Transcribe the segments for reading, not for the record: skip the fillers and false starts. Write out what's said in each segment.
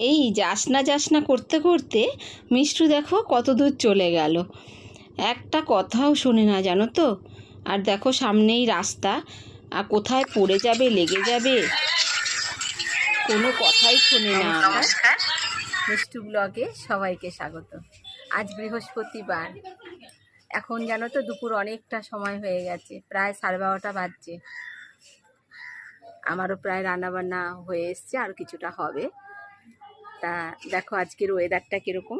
এই যাসনা যাসনা করতে করতে মিষ্টু দেখো কত দূর চলে গেল, একটা কথাও শোনে না জানো তো। আর দেখো সামনেই রাস্তা, আর কোথায় পড়ে যাবে লেগে যাবে কোনো কথাই শোনে না। নমস্কার, মিষ্টু ব্লগে সবাইকে স্বাগত। আজ বৃহস্পতিবার, এখন জানো তো দুপুর অনেকটা সময় হয়ে গেছে, প্রায় 12:30 বাজছে। আমারও প্রায় রান্নাবান্না হয়ে এসছে, আর কিছুটা হবে। তা দেখো আজকের ওয়েদারটা কীরকম,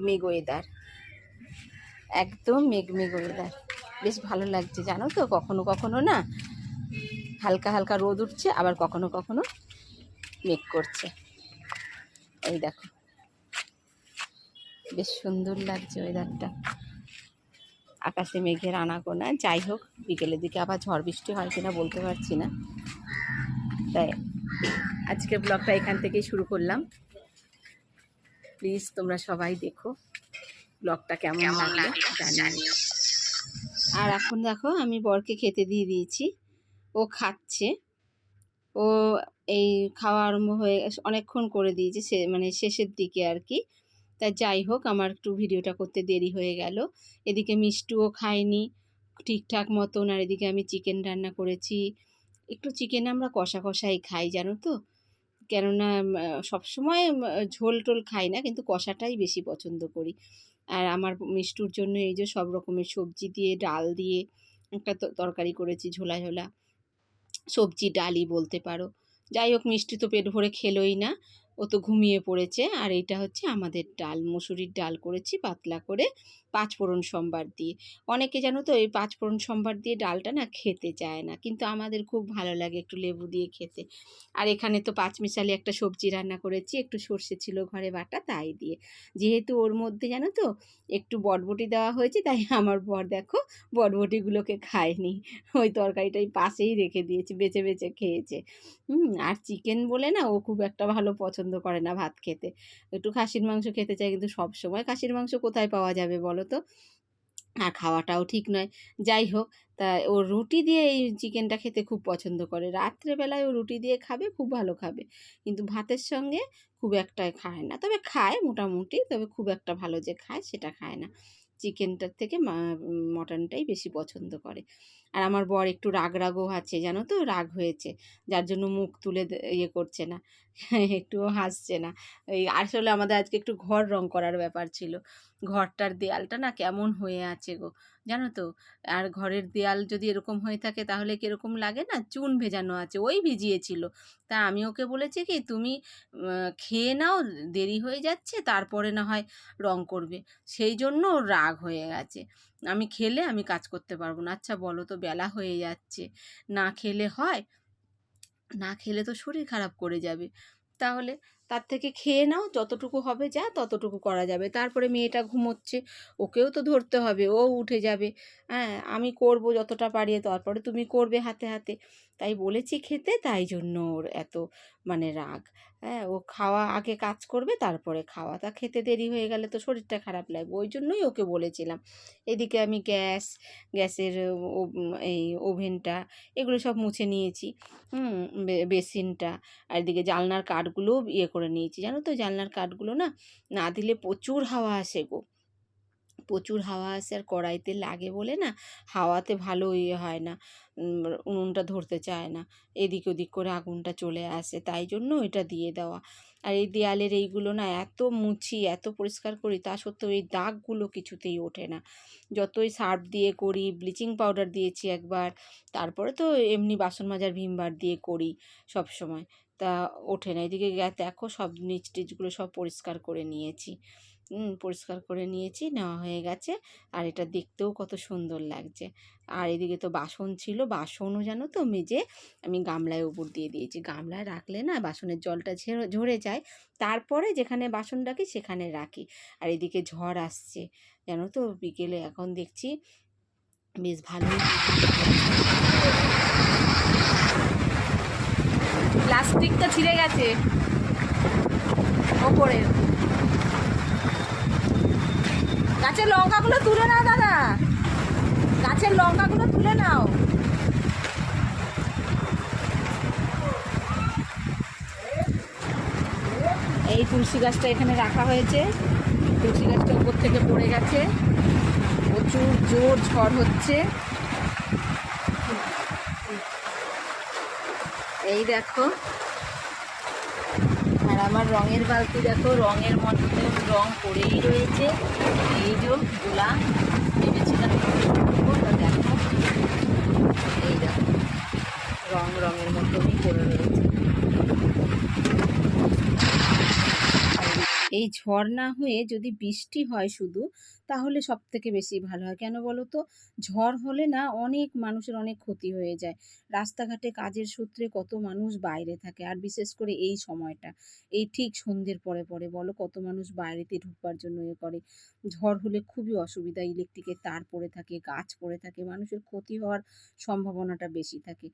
মেঘ ওয়েদার, একদম মেঘ ওয়েদার, বেশ ভালো লাগছে জানো তো। কখনো কখনো না হালকা হালকা রোদ উঠছে, আবার কখনো কখনো মেঘ করছে। এই দেখো বেশ সুন্দর লাগছে ওয়েদারটা, আকাশে মেঘের আনাগোনা। যাই হোক, বিকেলের দিকে আবার ঝড় বৃষ্টি হয় কিনা বলতে পারছি না। তাই আজকের ব্লগটা এখান থেকেই শুরু করলাম। প্লিজ তোমরা সবাই দেখো ব্লগটা কেমন লাগলো জানিও। আর এখন দেখো আমি বরকে খেতে দিয়ে দিয়েছি, ও খাচ্ছে। ও এই খাওয়া আরম্ভ হয়ে অনেকক্ষণ করে দিয়েছে, সে মানে শেষের দিকে আর কি। তা যাই হোক, আমার একটু ভিডিওটা করতে দেরি হয়ে গেল। এদিকে মিষ্টুও খায়নি ঠিকঠাক মতন, আর এদিকে আমি চিকেন রান্না করেছি। একটু চিকেন আমরা কষা কষাই খাই জানো তো, কেননা সবসময় ঝোল টোল খাই না, কিন্তু কষাটাই বেশি পছন্দ করি। আর আমার মিষ্টুর জন্য এই যে সব রকমের সবজি দিয়ে ডাল দিয়ে একটা তরকারি করেছি, ঝোলা ঝোলা সবজি ডালই বলতে পারো। যাই হোক, মিষ্টি তো পেট ভরে খেলোই না, ও তো ঘুমিয়ে পড়েছে। আর এইটা হচ্ছে আমাদের ডাল, মুসুরির ডাল করেছি পাতলা করে, 5 ফোড়ন সম্বার দিয়ে। অনেকে জানো তো এই 5 ফোড়ন সম্বার দিয়ে ডালটা না খেতে চায় না, কিন্তু আমাদের খুব ভালো লাগে একটু লেবু দিয়ে খেতে। আর এখানে তো 5 মিশালি একটা সবজি রান্না করেছি, একটু সর্ষে ছিল ঘরে বাটা তাই দিয়ে। যেহেতু ওর মধ্যে জানো তো একটু বটবটি দেওয়া হয়েছে, তাই আমার বর দেখো বটবটিগুলোকে খায়নি, ওই তরকারিটাই পাশেই রেখে দিয়েছে, বেছে বেছে খেয়েছে। আর চিকেন বলে না ও খুব একটা ভালো পছন্দ করে না ভাত খেতে, একটু খাসির মাংস খেতে চায়, কিন্তু সব সময় খাসির মাংস কোথায় পাওয়া যাবে বলো তো, আর খাওয়াটাও ঠিক নয়। যাই হোক, তা ও রুটি দিয়ে এই চিকেনটা খেতে খুব পছন্দ করে। রাত্রেবেলায় ও রুটি দিয়ে খাবে, খুব ভালো খাবে, কিন্তু ভাতের সঙ্গে খুব একটা খায় না। তবে খায় মোটামুটি, তবে খুব একটা ভালো যে খায় সেটা খায় না। চিকেনটার থেকে মটনটাই বেশি পছন্দ করে। আর আমার বর একটু রাগও আছে জানো তো, রাগ হয়েছে, যার জন্য মুখ তুলে ইয়ে করছে না, একটুও হাসছে না। এই আসলে আমাদের আজকে একটু ঘর রং করার ব্যাপার ছিল, ঘরটার দেয়ালটা না কেমন হয়ে আছে গো জানো তো। আর ঘরের দেয়াল যদি এরকম হয়ে থাকে তাহলে কীরকম লাগে না, চুন ভেজানো আছে, ওই ভিজিয়েছিল। তা আমি ওকে বলেছি কি, তুমি খেয়ে নাও, দেরি হয়ে যাচ্ছে, তারপরে না হয় রং করবে। সেই জন্য ওর রাগ হয়ে গেছে, আমি খেলে আমি কাজ করতে পারবো না। আচ্ছা বলো তো, বেলা হয়ে যাচ্ছে, না খেলে হয়? না খেলে তো শরীর খারাপ করে যাবে, তাহলে তার থেকে খেয়ে নাও, যতটুকু হবে যা ততটুকু করা যাবে। তারপরে মেয়েটা ঘুমোচ্ছে, ওকেও তো ধরতে হবে, ও উঠে যাবে। হ্যাঁ, আমি করব যতটা পারি, তারপরে তুমি করবে হাতে হাতে। তাই বলেছি খেতে, তাই জন্য ওর এত মানে রাগ। হ্যাঁ, ও খাওয়া আগে কাজ করবে, তারপরে খাওয়া। তা খেতে দেরি হয়ে গেলে তো শরীরটা খারাপ লাগবে, ওই জন্যই ওকে বলেছিলাম। এদিকে আমি গ্যাসের এই ওভেনটা এগুলো সব মুছে নিয়েছি, বেসিনটা। আর এদিকে জানলার কাঠগুলোও ইয়ে করে নিয়েছি জানো তো। জানলার কাঠগুলো না না দিলে প্রচুর হাওয়া আসে গো, প্রচুর হাওয়া আসে, আর কড়াইতে লাগে বলে না হাওয়াতে ভালো ইয়ে হয় না, উনুনটা ধরতে চায় না, এদিক ওদিক করে আগুনটা চলে আসে, তাই জন্য এটা দিয়ে দেওয়া। আর এই দেয়ালের এইগুলো না এত মুছি, এত পরিষ্কার করি, তা সত্ত্বেও এই দাগগুলো কিছুতেই ওঠে না। যতই সার্ফ দিয়ে করি, ব্লিচিং পাউডার দিয়েছি একবার, তারপরে তো এমনি বাসন মাজার ভিম বার দিয়ে করি সব সময়, তা ওঠে না। এদিকে দেখো সব নিচ টিচগুলো সব পরিষ্কার করে নিয়েছি, পরিষ্কার করে নিয়েছি, নেওয়া হয়ে গেছে। আর এটা দেখতেও কত সুন্দর লাগছে। আর এদিকে তো বাসন ছিল, বাসনও জানো তো মেজে আমি গামলায় উপর দিয়ে দিয়েছি। গামলায় রাখলে না বাসনের জলটা ঝরে যায়, তারপরে যেখানে বাসন রাখি সেখানে রাখি। আর এদিকে ঝড় আসছে জানো তো, বিকেলে এখন দেখছি বেশ ভালোই। প্লাস্টিকটা ছিঁড়ে গেছে ওপরে, গাছের লঙ্কাগুলো তুলে নাও দাদা, গাছের লঙ্কাগুলো তুলে নাও। এই তুলসী গাছটা এখানে রাখা হয়েছে, তুলসী গাছটা উপর থেকে পড়ে গেছে, প্রচুর জোর ঝড় হচ্ছে। এই দেখো, আর আমার রঙের বালতি দেখো, রঙের মধ্যে রং পড়েই রয়েছে। এই যে গোলা ভেবেছিলাম দেখো, এই দেখো রঙের মধ্যেই পড়ে রয়েছে। এই ঝড় না হয়ে যদি বৃষ্টি হয় শুধু, তাহলে সব থেকে বেশি ভালো হয়। কেন বলো তো, ঝড় হলে না অনেক মানুষের অনেক ক্ষতি হয়ে যায়। রাস্তাঘাটে কাজের সূত্রে কত মানুষ বাইরে থাকে, আর বিশেষ করে এই সময়টা, এই ঠিক সন্ধ্যের পরে পরে বলো কত মানুষ বাইরেতে ঢুকবার জন্য করে। ঝড় হলে খুবই অসুবিধা, ইলেকট্রিকের তার পড়ে থাকে, গাছ পড়ে থাকে, মানুষের ক্ষতি হওয়ার সম্ভাবনাটা বেশি থাকে।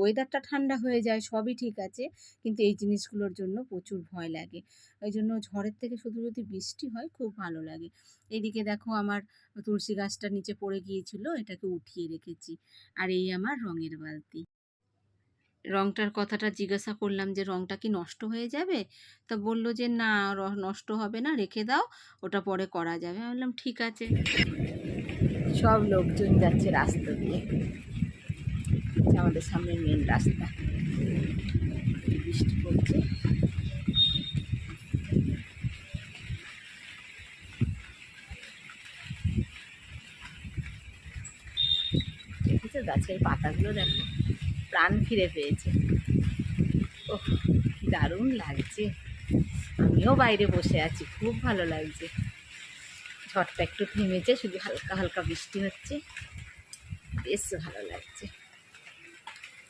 ওয়েদারটা ঠান্ডা হয়ে যায়, সবই ঠিক আছে, কিন্তু এই জিনিসগুলোর জন্য প্রচুর ভয় লাগে। ওই জন্য ঝড়ের থেকে শুধু যদি বৃষ্টি হয় খুব ভালো লাগে। এইদিকে দেখো আমার তুলসী গাছটা নিচে পড়ে গিয়েছিল, এটাকে উঠিয়ে রেখেছি। আর এই আমার রঙের বালতি। রঙটার কথাটা জিজ্ঞাসা করলাম যে রঙটা কি নষ্ট হয়ে যাবে, তা বললো যে না, নষ্ট হবে না, রেখে দাও, ওটা পরে করা যাবে। আমি বললাম ঠিক আছে। সব লোকজন যাচ্ছে রাস্তা দিয়ে, আমাদের সামনে মেন রাস্তা, বৃষ্টি পড়ছে। গাছের পাতাগুলো দেখো, প্রাণ ফিরে পেয়েছে। ও দারুণ লাগছে, আমিও বাইরে বসে আছি, খুব ভালো লাগছে। ঝড়টা একটু থেমেছে, শুধু হালকা হালকা বৃষ্টি হচ্ছে, বেশ ভালো লাগছে।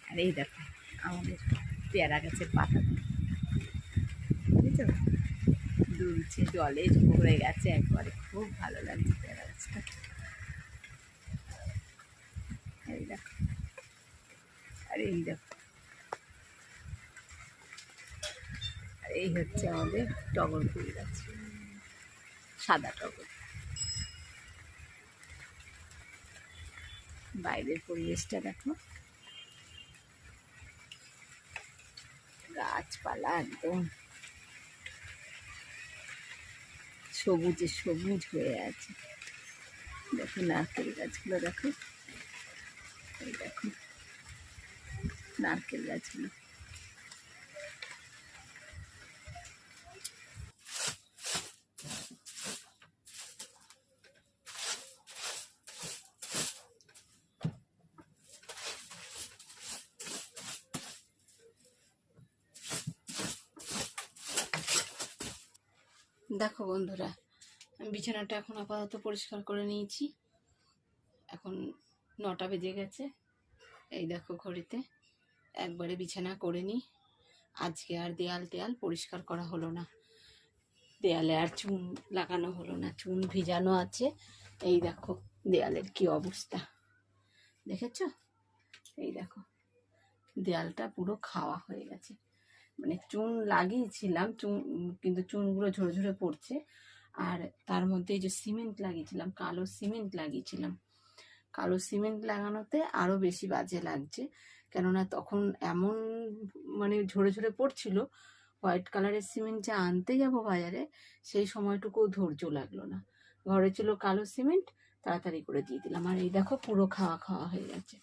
আর এই দেখো আমাদের পেয়ারা গাছের পাতা, বুঝেছো, দুলছে, জলে ভরে গেছে একবারে, খুব ভালো লাগছে পেয়ারা গাছটা। এই দেখো, আর এই দেখো, আর এই হচ্ছে আমাদের টগর ফুল গাছ, সাদা টগর। বাইরের পরিবেশটা দেখো, গাছপালা একদম সবুজে সবুজ হয়ে আছে। দেখো নারকেল গাছগুলো দেখো, এই দেখো নারকেল গাছগুলো। দেখো বন্ধুরা, বিছানাটা এখন আপাতত পরিষ্কার করে নিয়েছি, এখন 9টা বেজে গেছে। এই দেখো ঘড়িতে, একবারে বিছানা করে নিই। আজকে আর দেয়াল পরিষ্কার করা হলো না, দেয়ালে আর চুন লাগানো হলো না, চুন ভিজানো আছে। এই দেখো দেয়ালের কি অবস্থা, দেখেছো? এই দেখো দেয়ালটা পুরো খাওয়া হয়ে গেছে, মানে চুন লাগিয়েছিলাম, কিন্তু চুনগুলো ঝরে ঝরে পড়ছে। আর তার মধ্যে এই যে সিমেন্ট লাগিয়েছিলাম, কালো সিমেন্ট লাগিয়েছিলাম, কালো সিমেন্ট লাগানোতে আরও বেশি বাজে লাগছে, কেননা তখন এমন মানে ঝরে ঝরে পড়ছিল। হোয়াইট কালারের সিমেন্ট যে আনতে যাব বাজারে, সেই সময়টুকুও ধৈর্য লাগলো না, ঘরে ছিল কালো সিমেন্ট, তাড়াতাড়ি করে দিয়ে দিলাম। আর এই দেখো পুরো খাওয়া খাওয়া হয়ে গেছে,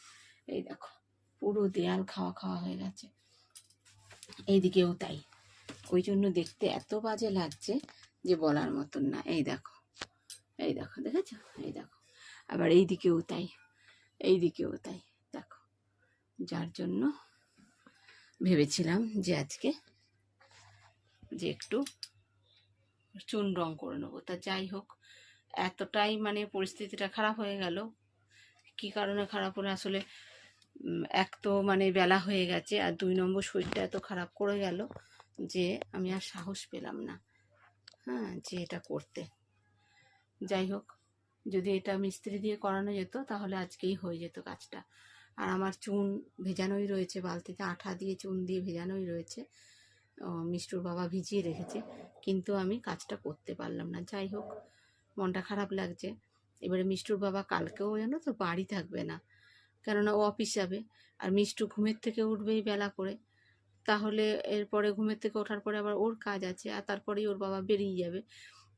এই দেখো পুরো দেয়াল খাওয়া খাওয়া হয়ে গেছে। এইদিকেও তাই, ওই জন্য দেখতে এত বাজে লাগছে যে বলার মতন না। এই দেখো, এই দেখো, দেখেছো? এই দেখো, আবার এই দিকেও তাই, এই দিকেও তাই, দেখো। যার জন্য ভেবেছিলাম যে আজকে যে একটু চুন রং করে নেবো, তা যাই হোক, এতটাই মানে পরিস্থিতিটা খারাপ হয়ে গেল। কি কারণে খারাপ হলো আসলে, এক তো মানে বেলা হয়ে গেছে, আর 2 নম্বর শরীরটা এত খারাপ করে গেল যে আমি আর সাহস পেলাম না, হ্যাঁ, যে এটা করতে। যাই হোক, যদি এটা মিস্ত্রি দিয়ে করানো যেত তাহলে আজকেই হয়ে যেত কাজটা। আর আমার চুন ভেজানোই রয়েছে, বালতিতে আঠা দিয়ে চুন দিয়ে ভেজানোই রয়েছে, মিষ্টুর বাবা ভিজিয়ে রেখেছে, কিন্তু আমি কাজটা করতে পারলাম না। যাই হোক, মনটা খারাপ লাগছে। এবারে মিষ্টুর বাবা কালকেও জানো তো বাড়ি থাকবে না, কেননা ও অফিস যাবে। আর মিষ্টু ঘুমের থেকে উঠবেই বেলা করে, তাহলে এরপরে ঘুমের থেকে ওঠার পরে আবার ওর কাজ আছে, আর তারপরেই ওর বাবা বেরিয়ে যাবে।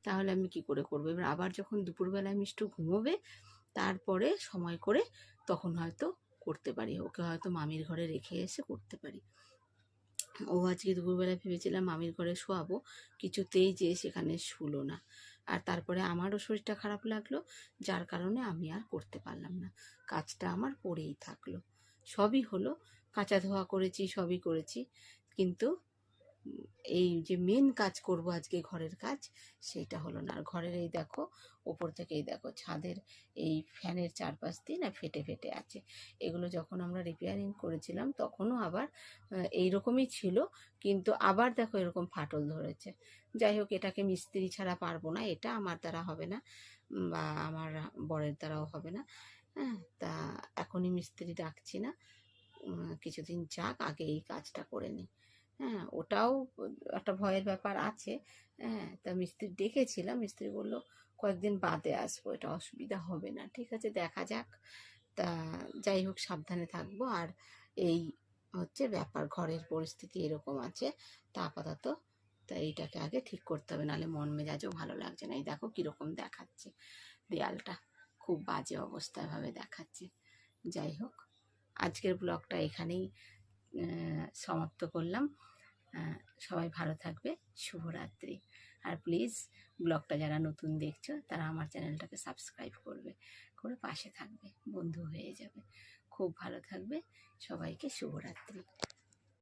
তাহলে আমি কি করে করবো? এবার আবার যখন দুপুরবেলায় মিষ্টু ঘুমোবে, তারপরে সময় করে তখন হয়তো করতে পারি, ওকে হয়তো মামির ঘরে রেখে এসে করতে পারি। ও আজকে দুপুরবেলা ভেবেছিলাম মামির ঘরে শোয়াবো, কিছুতেই যে সেখানে শুলো না। আর তারপরে আমারও শরীরটা খারাপ লাগলো, যার কারণে আমি আর করতে পারলাম না, কাজটা আমার পড়েই থাকলো। সবই হলো, কাচা ধোয়া করেছি, সবই করেছি, কিন্তু এই যে মেন কাজ করব আজকে ঘরের কাজ, সেইটা হলো না। আর ঘরের এই দেখো, ওপর থেকে এই দেখো ছাদের এই ফ্যানের চারপাশ দিয়ে না ফেটে ফেটে আছে। এগুলো যখন আমরা রিপেয়ারিং করেছিলাম তখনও আবার এই রকমই ছিল, কিন্তু আবার দেখো এরকম ফাটল ধরেছে। যাই হোক, এটাকে মিস্ত্রি ছাড়া পারবো না, এটা আমার দ্বারা হবে না, বা আমার বরের দ্বারাও হবে না। হ্যাঁ, তা এখনই মিস্ত্রি ডাকছি না, কিছুদিন যাক, আগে এই কাজটা করে নিই। হ্যাঁ, ওটাও একটা ভয়ের ব্যাপার আছে। হ্যাঁ, তা মিস্ত্রি ডেকেছিলাম, মিস্ত্রি বললো কয়েকদিন বাদে আসবো, এটা অসুবিধা হবে না। ঠিক আছে, দেখা যাক। তা যাই হোক, সাবধানে থাকবো। আর এই হচ্ছে ব্যাপার, ঘরের পরিস্থিতি এরকম আছে। তা আপাতত তা এইটাকে আগে ঠিক করতে হবে, নাহলে মন মেজাজও ভালো লাগছে না। এই দেখো কীরকম দেখাচ্ছে দেয়ালটা, খুব বাজে অবস্থায় ভাবে দেখাচ্ছে। যাই হোক, আজকের ব্লগটা এখানেই সমাপ্ত করলাম। সবাই ভালো থাকবে, শুভরাত্রি। আর প্লিজ ব্লগটা যারা নতুন দেখছো তারা আমার চ্যানেলটাকে সাবস্ক্রাইব করবে, করে পাশে থাকবে, বন্ধু হয়ে যাবে। খুব ভালো থাকবে, সবাইকে শুভরাত্রি।